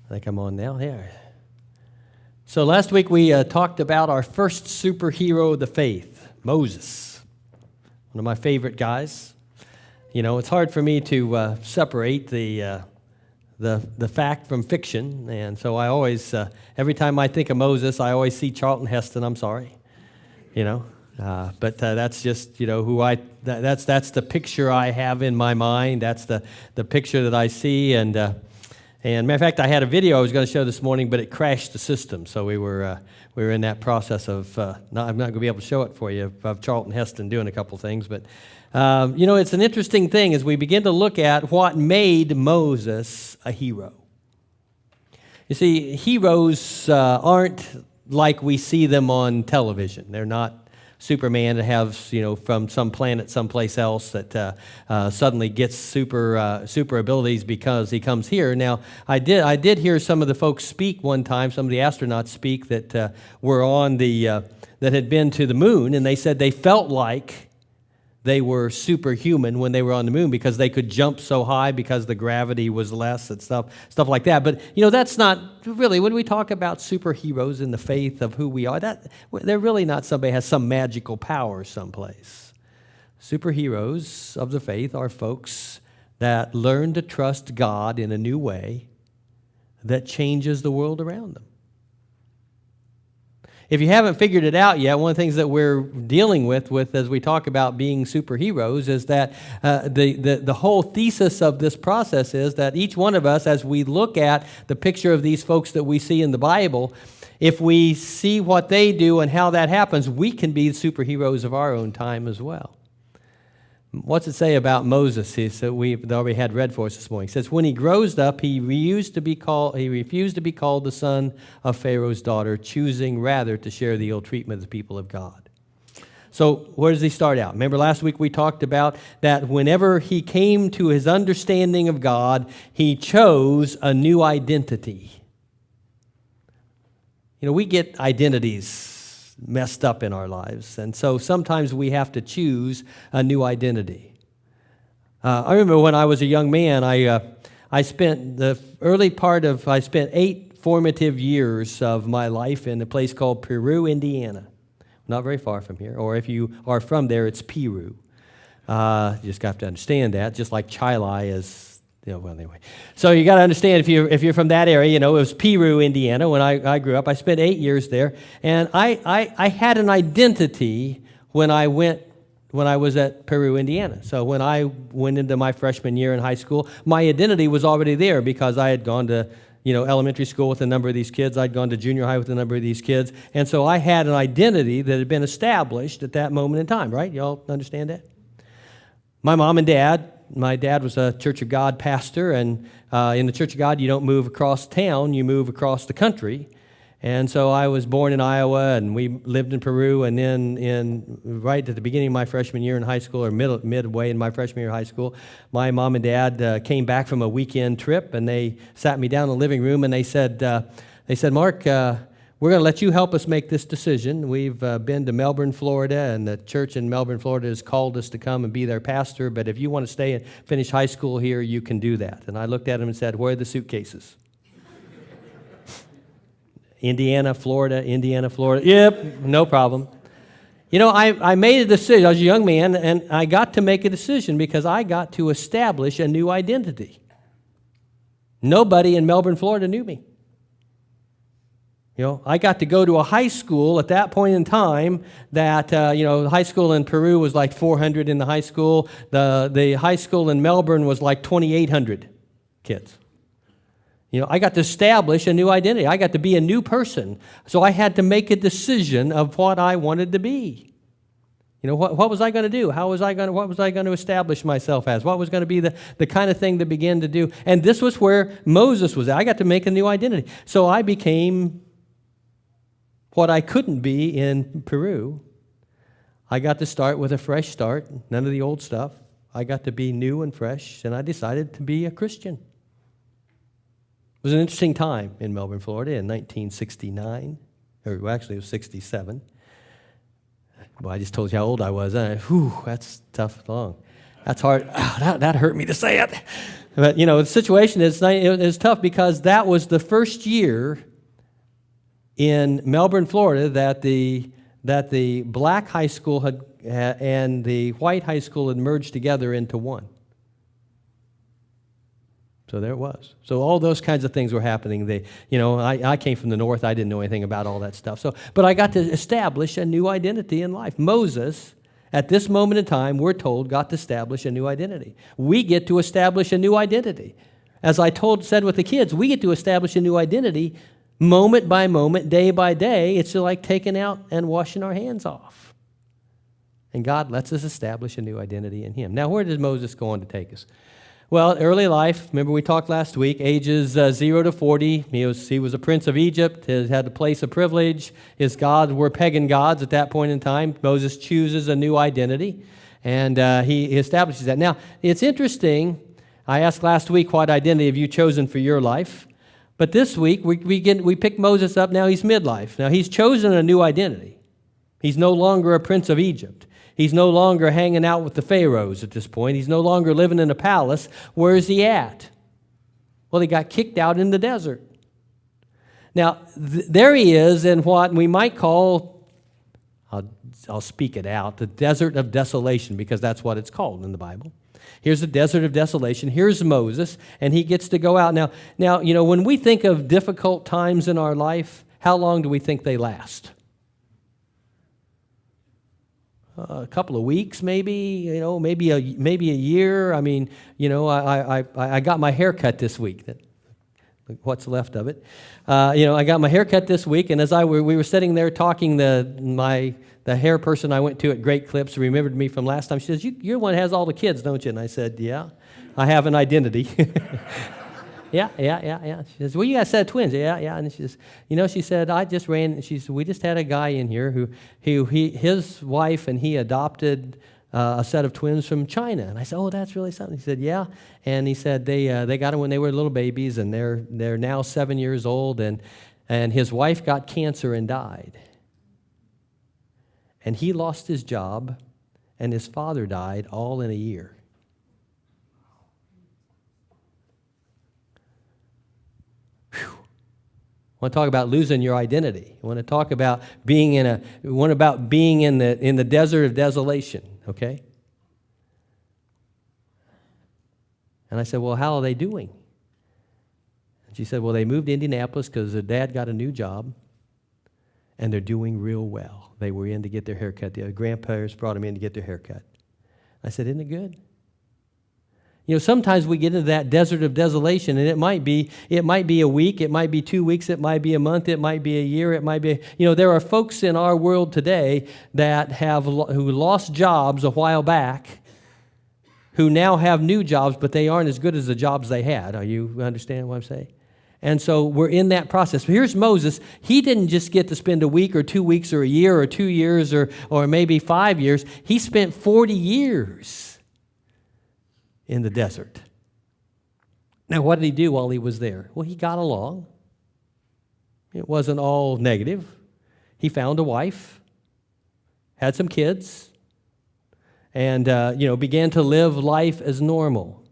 I think I'm on now. There. So last week we talked about our first superhero of the faith, Moses, one of my favorite guys. You know, it's hard for me to separate the fact from fiction, and so I always, every time I think of Moses, I always see Charlton Heston. I'm sorry, but that's just who that's the picture I have in my mind. That's the picture that I see, and matter of fact, I had a video I was going to show this morning, but it crashed the system, so we were in that process of I'm not going to be able to show it for you of Charlton Heston doing a couple things, but it's an interesting thing as we begin to look at what made Moses a hero. You see, heroes aren't like we see them on television. They're not Superman that has, from some planet someplace else that suddenly gets super abilities because he comes here. Now, I did hear some of the folks speak one time, some of the astronauts speak that were on that had been to the moon, and they said they felt like they were superhuman when they were on the moon because they could jump so high because the gravity was less and stuff like that. But, that's not really, when we talk about superheroes in the faith of who we are, they're really not somebody who has some magical power someplace. Superheroes of the faith are folks that learn to trust God in a new way that changes the world around them. If you haven't figured it out yet, one of the things that we're dealing with as we talk about being superheroes is that the whole thesis of this process is that each one of us, as we look at the picture of these folks that we see in the Bible, if we see what they do and how that happens, we can be superheroes of our own time as well. What's it say about Moses? We've already had read for us this morning. It says, when he grows up, he refused to be called the son of Pharaoh's daughter, choosing rather to share the ill treatment of the people of God. So where does he start out? Remember last week we talked about that whenever he came to his understanding of God, he chose a new identity. We get identities messed up in our lives, and so sometimes we have to choose a new identity. I remember when I was a young man, I spent 8 formative years of my life in a place called Peru, Indiana. Not very far from here, or if you are from there, it's Peru. You just have to understand that, just like Chilai is. Anyway. So you got to understand if you're from that area, it was Peru, Indiana. When I grew up, I spent 8 years there, and I had an identity when I was at Peru, Indiana. So when I went into my freshman year in high school, my identity was already there because I had gone to elementary school with a number of these kids. I'd gone to junior high with a number of these kids, and so I had an identity that had been established at that moment in time. Right? Y'all understand that? My mom and dad. My dad was a Church of God pastor, and in the Church of God, you don't move across town, you move across the country. And so I was born in Iowa, and we lived in Peru, and then right at the beginning of my freshman year in high school, or midway in my freshman year of high school, my mom and dad came back from a weekend trip, and they sat me down in the living room, and they said, Mark, we're going to let you help us make this decision. We've been to Melbourne, Florida, and the church in Melbourne, Florida has called us to come and be their pastor, but if you want to stay and finish high school here, you can do that. And I looked at him and said, where are the suitcases? Indiana, Florida. Yep, no problem. I made a decision. I was a young man, and I got to make a decision because I got to establish a new identity. Nobody in Melbourne, Florida knew me. I got to go to a high school at that point in time that, high school in Peru was like 400 in the high school. The high school in Melbourne was like 2,800 kids. I got to establish a new identity. I got to be a new person. So I had to make a decision of what I wanted to be. What was I going to do? What was I going to establish myself as? What was going to be the kind of thing to begin to do? And this was where Moses was at. I got to make a new identity. So I became what I couldn't be in Peru. I got to start with a fresh start, none of the old stuff. I got to be new and fresh, and I decided to be a Christian. It was an interesting time in Melbourne, Florida in 1969, or actually it was 67. Well, I just told you how old I was. Whew, that's tough long. That's hard. That hurt me to say it. But, the situation is tough because that was the first year in Melbourne, Florida, that the black high school and the white high school had merged together into one. So there it was. So all those kinds of things were happening. I came from the north. I didn't know anything about all that stuff. But I got to establish a new identity in life. Moses, at this moment in time, we're told, got to establish a new identity. We get to establish a new identity. As I said with the kids, we get to establish a new identity moment by moment, day by day. It's like taking out and washing our hands off. And God lets us establish a new identity in Him. Now, where does Moses go on to take us? Well, early life, remember we talked last week, ages 0 to 40. He was a prince of Egypt, had a place of privilege. His gods were pagan gods at that point in time. Moses chooses a new identity, and he establishes that. Now, it's interesting. I asked last week, what identity have you chosen for your life? But this week, we pick Moses up. Now he's midlife. Now he's chosen a new identity. He's no longer a prince of Egypt. He's no longer hanging out with the pharaohs at this point. He's no longer living in a palace. Where is he at? Well, he got kicked out in the desert. Now, there he is in what we might call, I'll speak it out, the Desert of Desolation, because that's what it's called in the Bible. Here's the Desert of Desolation. Here's Moses, and he gets to go out. Now, when we think of difficult times in our life, how long do we think they last? A couple of weeks, maybe, maybe a year. I mean, I got my hair cut this week. What's left of it? I got my hair cut this week, and as we were sitting there talking, the hair person I went to at Great Clips remembered me from last time. She says, "You're the one that has all the kids, don't you?" And I said, "Yeah, I have an identity." Yeah. She says, "Well, you got a set of twins." Yeah. And she says, she said, we just had a guy in here who his wife and he adopted a set of twins from China. And I said, "Oh, that's really something." He said, "Yeah." And he said they got them when they were little babies, and they're now 7 years old, and his wife got cancer and died. And he lost his job, and his father died all in a year. I want to talk about losing your identity. I want to talk about being in the desert of desolation, okay? And I said, "Well, how are they doing?" And she said, "Well, they moved to Indianapolis because their dad got a new job, and they're doing real well. They were in to get their hair cut. The grandparents brought them in to get their hair cut." I said, "Isn't it good?" Sometimes we get into that desert of desolation, and it might be a week, it might be 2 weeks, it might be a month, it might be a year, it might be, there are folks in our world today who lost jobs a while back, who now have new jobs, but they aren't as good as the jobs they had. Are you understand what I'm saying? And so we're in that process. But here's Moses. He didn't just get to spend a week or 2 weeks or a year or 2 years or maybe 5 years. He spent 40 years in the desert. Now, what did he do while he was there? Well, he got along. It wasn't all negative. He found a wife, had some kids, and began to live life as normal,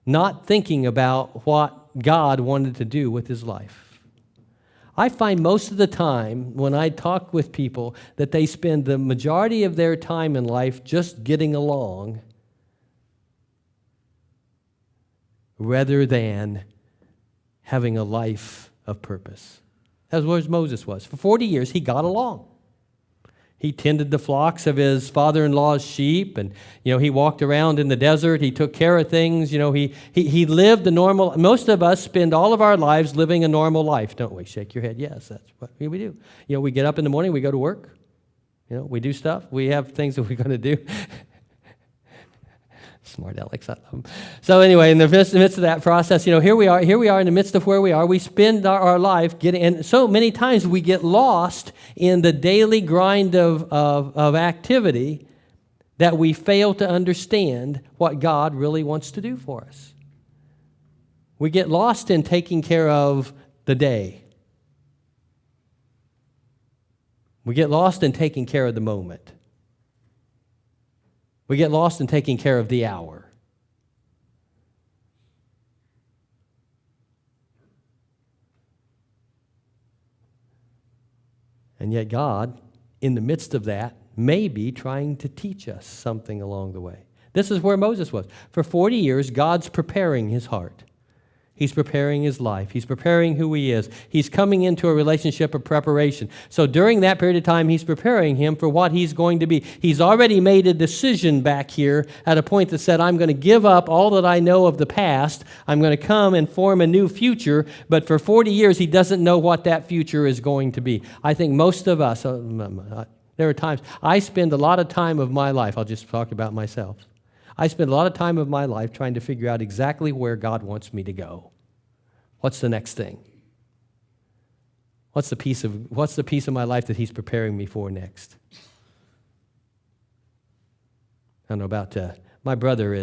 not thinking about what God wanted to do with his life. I find most of the time when I talk with people that they spend the majority of their time in life just getting along rather than having a life of purpose. That's where Moses was. For 40 years, he got along. He tended the flocks of his father-in-law's sheep, and he walked around in the desert. He took care of things. He lived a normal. Most of us spend all of our lives living a normal life, don't we? Shake your head. Yes, that's what we do. We get up in the morning, we go to work. We do stuff. We have things that we're going to do. Smart Alex, I love him. So anyway, in the midst of that process, here we are in the midst of where we are. We spend our life and so many times we get lost in the daily grind of activity that we fail to understand what God really wants to do for us. We get lost in taking care of the day. We get lost in taking care of the moment. We get lost in taking care of the hour. And yet God, in the midst of that, may be trying to teach us something along the way. This is where Moses was. For 40 years, God's preparing his heart. He's preparing his life. He's preparing who he is. He's coming into a relationship of preparation. So during that period of time, he's preparing him for what he's going to be. He's already made a decision back here at a point that said, I'm going to give up all that I know of the past. I'm going to come and form a new future. But for 40 years, he doesn't know what that future is going to be. I think most of us, there are times, I spend a lot of time of my life, I'll just talk about myself. I spend a lot of time of my life trying to figure out exactly where God wants me to go. What's the next thing? What's the piece of my life that he's preparing me for next? I don't know about, my brother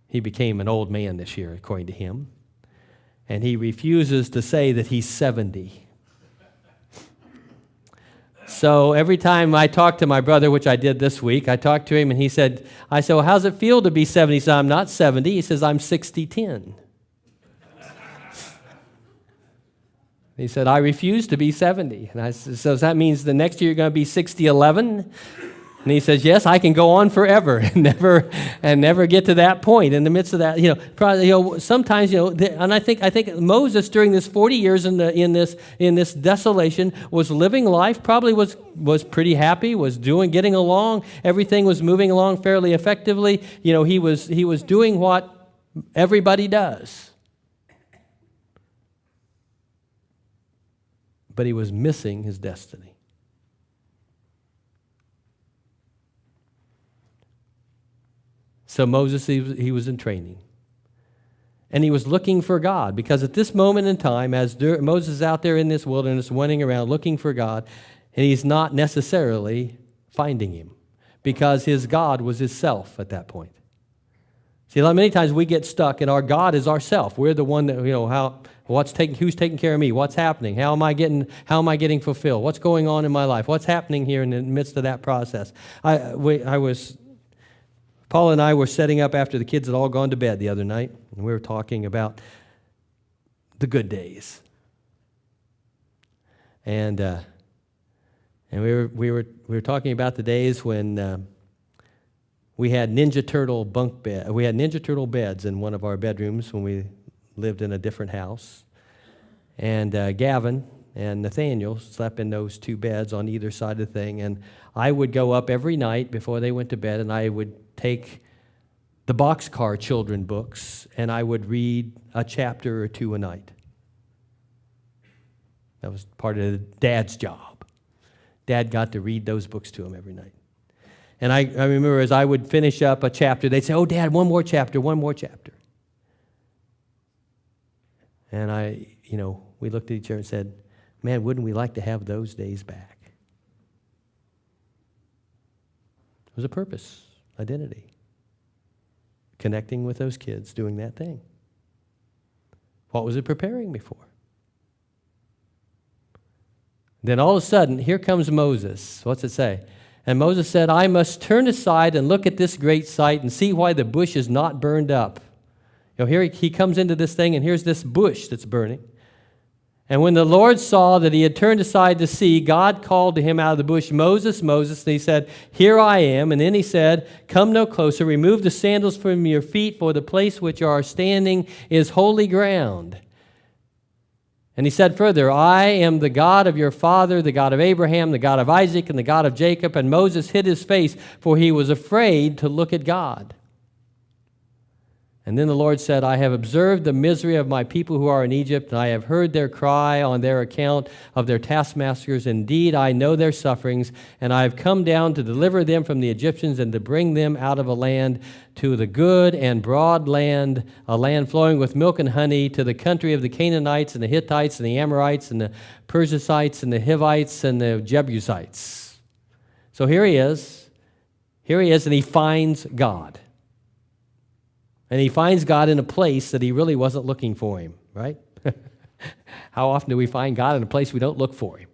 he became an old man this year, according to him, and he refuses to say that he's 70. So every time I talk to my brother, which I did this week, I talked to him and I said, well, how's it feel to be 70? He said, I'm not 70. He says, I'm 60-10. He said, I refuse to be 70. And I said, so that means the next year you're going to be 60-11? And he says, yes, I can go on forever and never get to that point. In the midst of that, sometimes, and I think Moses during this 40 years in this desolation was living life, probably was pretty happy, was getting along, everything was moving along fairly effectively. He was doing what everybody does. But he was missing his destiny. So Moses, he was in training. And he was looking for God, because at this moment in time, as Moses is out there in this wilderness, running around looking for God, and he's not necessarily finding him, because his God was his self at that point. See, many times we get stuck, and our God is ourself. We're the one that, who's taking care of me? What's happening? How am I getting fulfilled? What's going on in my life? What's happening here in the midst of that process? Paul and I were setting up after the kids had all gone to bed the other night, and we were talking about the good days. And we were talking about the days when we had Ninja Turtle bunk bed. We had Ninja Turtle beds in one of our bedrooms when we lived in a different house. And Gavin and Nathaniel slept in those two beds on either side of the thing. And I would go up every night before they went to bed, and I would take the Boxcar children books, and I would read a chapter or two a night. That was part of Dad's job. Dad got to read those books to him every night. And I remember as I would finish up a chapter, they'd say, oh, Dad, one more chapter. And we looked at each other and said, man, wouldn't we like to have those days back? It was a purpose, identity. Connecting with those kids, doing that thing. What was it preparing me for? Then all of a sudden, here comes Moses. What's it say? And Moses said, I must turn aside and look at this great sight and see why the bush is not burned up. Here he comes into this thing, and here's this bush that's burning. And when the Lord saw that he had turned aside to see, God called to him out of the bush, Moses, Moses. And he said, here I am. And then he said, come no closer. Remove the sandals from your feet, for the place which you are standing is holy ground. And he said further, I am the God of your father, the God of Abraham, the God of Isaac, and the God of Jacob. And Moses hid his face, for he was afraid to look at God. And then the Lord said, I have observed the misery of my people who are in Egypt, and I have heard their cry on their account of their taskmasters. Indeed, I know their sufferings, and I have come down to deliver them from the Egyptians and to bring them out of a land to the good and broad land, a land flowing with milk and honey, to the country of the Canaanites and the Hittites and the Amorites and the Perizzites and the Hivites and the Jebusites. So here he is, and he finds God. And he finds God in a place that he really wasn't looking for him, right? How often do we find God in a place we don't look for him?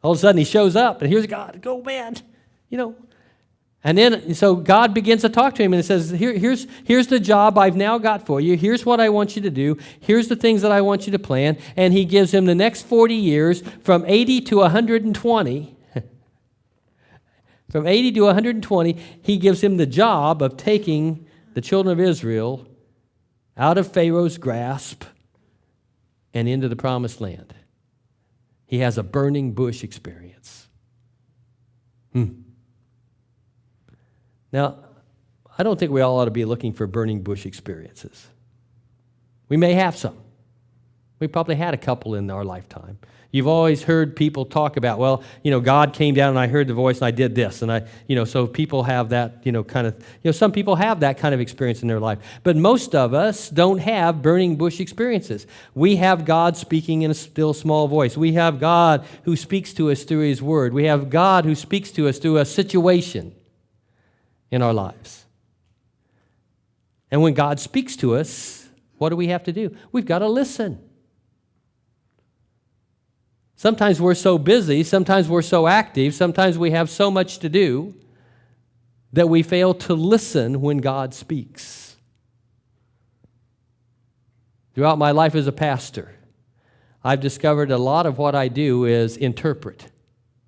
All of a sudden he shows up, and here's God. Go, man. And then, so God begins to talk to him, and it says, here's the job I've now got for you. Here's what I want you to do. Here's the things that I want you to plan. And he gives him the next 40 years, from 80 to 120. From 80 to 120, he gives him the job of taking the children of Israel out of Pharaoh's grasp and into the promised land. He has a burning bush experience. Now, I don't think we all ought to be looking for burning bush experiences. We may have some. We probably had a couple in our lifetime. You've always heard people talk about, well, God came down and I heard the voice and I did this. And so people have that, some people have that kind of experience in their life. But most of us don't have burning bush experiences. We have God speaking in a still small voice. We have God who speaks to us through His Word. We have God who speaks to us through a situation in our lives. And when God speaks to us, what do we have to do? We've got to listen. Sometimes we're so busy, sometimes we're so active, sometimes we have so much to do that we fail to listen when God speaks. Throughout my life as a pastor, I've discovered a lot of what I do is interpret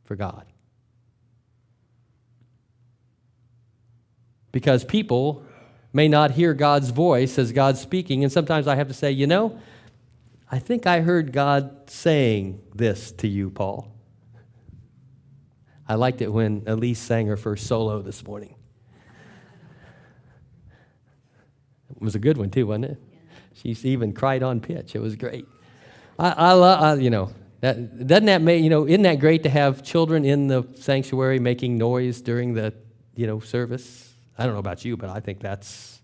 for God. Because people may not hear God's voice as God's speaking, and sometimes I have to say, I think I heard God saying this to you, Paul. I liked it when Elise sang her first solo this morning. It was a good one too, wasn't it? Yeah. She even cried on pitch. It was great. I love, doesn't that make, isn't that great to have children in the sanctuary making noise during the, service? I don't know about you, but I think that's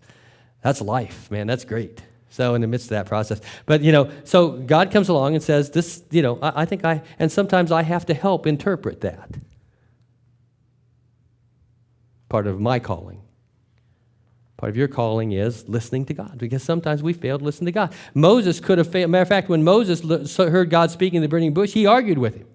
life, man. That's great. So in the midst of that process. But, so God comes along and says, this, and sometimes I have to help interpret that. Part of my calling. Part of your calling is listening to God, because sometimes we fail to listen to God. Moses could have failed. Matter of fact, when Moses heard God speaking in the burning bush, he argued with him.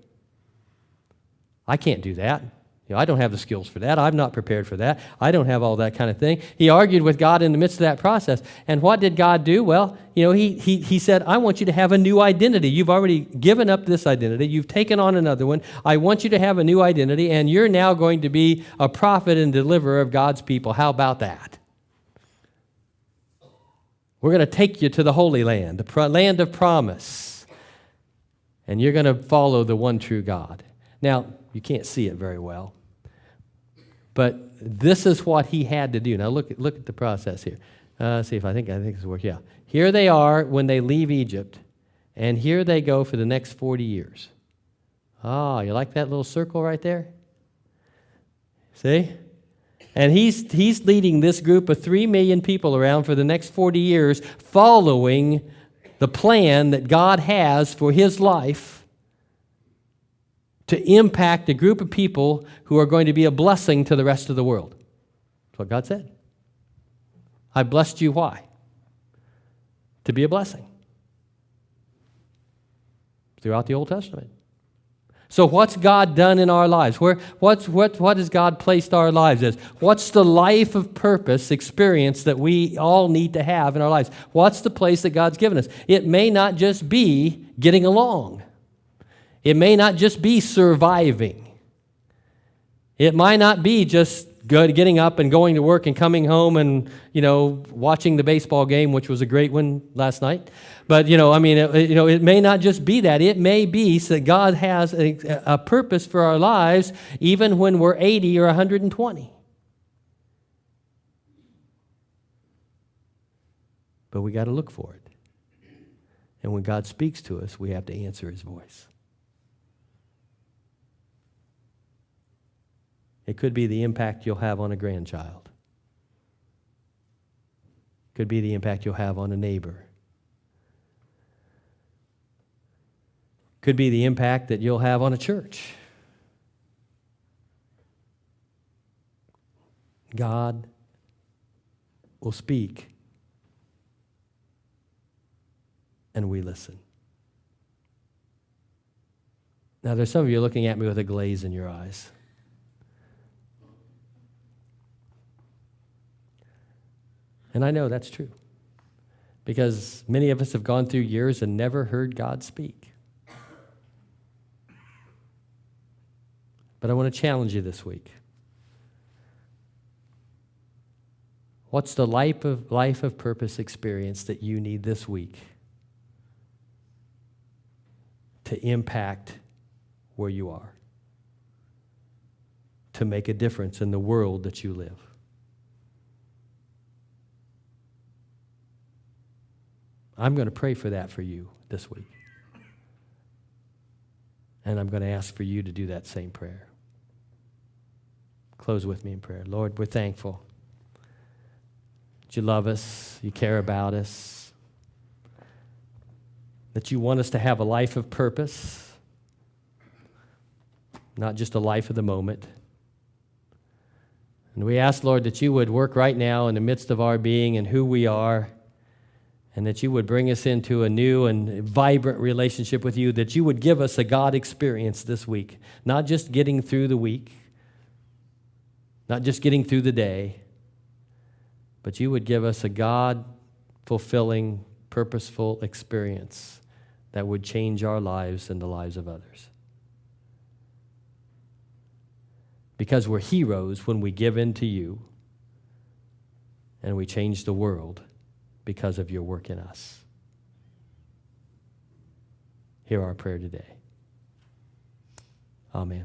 I can't do that. I don't have the skills for that. I'm not prepared for that. I don't have all that kind of thing. He argued with God in the midst of that process. And what did God do? Well, he said, I want you to have a new identity. You've already given up this identity. You've taken on another one. I want you to have a new identity, and you're now going to be a prophet and deliverer of God's people. How about that? We're going to take you to the Holy Land, the land of promise, and you're going to follow the one true God. Now, you can't see it very well. But this is what he had to do. Now look at the process here. See if I think this works. Yeah. Here they are when they leave Egypt, and here they go for the next 40 years. Oh, you like that little circle right there? See? And he's leading this group of 3 million people around for the next 40 years, following the plan that God has for his life, to impact a group of people who are going to be a blessing to the rest of the world. That's what God said. I blessed you, why? To be a blessing. Throughout the Old Testament. So what's God done in our lives? What has God placed our lives as? What's the life of purpose experience that we all need to have in our lives? What's the place that God's given us? It may not just be getting along. It may not just be surviving. It might not be just getting up and going to work and coming home and, watching the baseball game, which was a great one last night. But, it may not just be that. It may be so that God has a purpose for our lives even when we're 80 or 120. But we got to look for it. And when God speaks to us, we have to answer his voice. It could be the impact you'll have on a grandchild. Could be the impact you'll have on a neighbor. Could be the impact that you'll have on a church. God will speak, and we listen. Now, there's some of you looking at me with a glaze in your eyes. And I know that's true, because many of us have gone through years and never heard God speak. But I want to challenge you this week. What's the life of purpose experience that you need this week to impact where you are, to make a difference in the world that you live? I'm going to pray for that for you this week. And I'm going to ask for you to do that same prayer. Close with me in prayer. Lord, we're thankful that you love us, you care about us, that you want us to have a life of purpose, not just a life of the moment. And we ask, Lord, that you would work right now in the midst of our being and who we are, and that you would bring us into a new and vibrant relationship with you, that you would give us a God experience this week, not just getting through the week, not just getting through the day, but you would give us a God-fulfilling, purposeful experience that would change our lives and the lives of others. Because we're heroes when we give in to you, and we change the world because of your work in us. Hear our prayer today. Amen.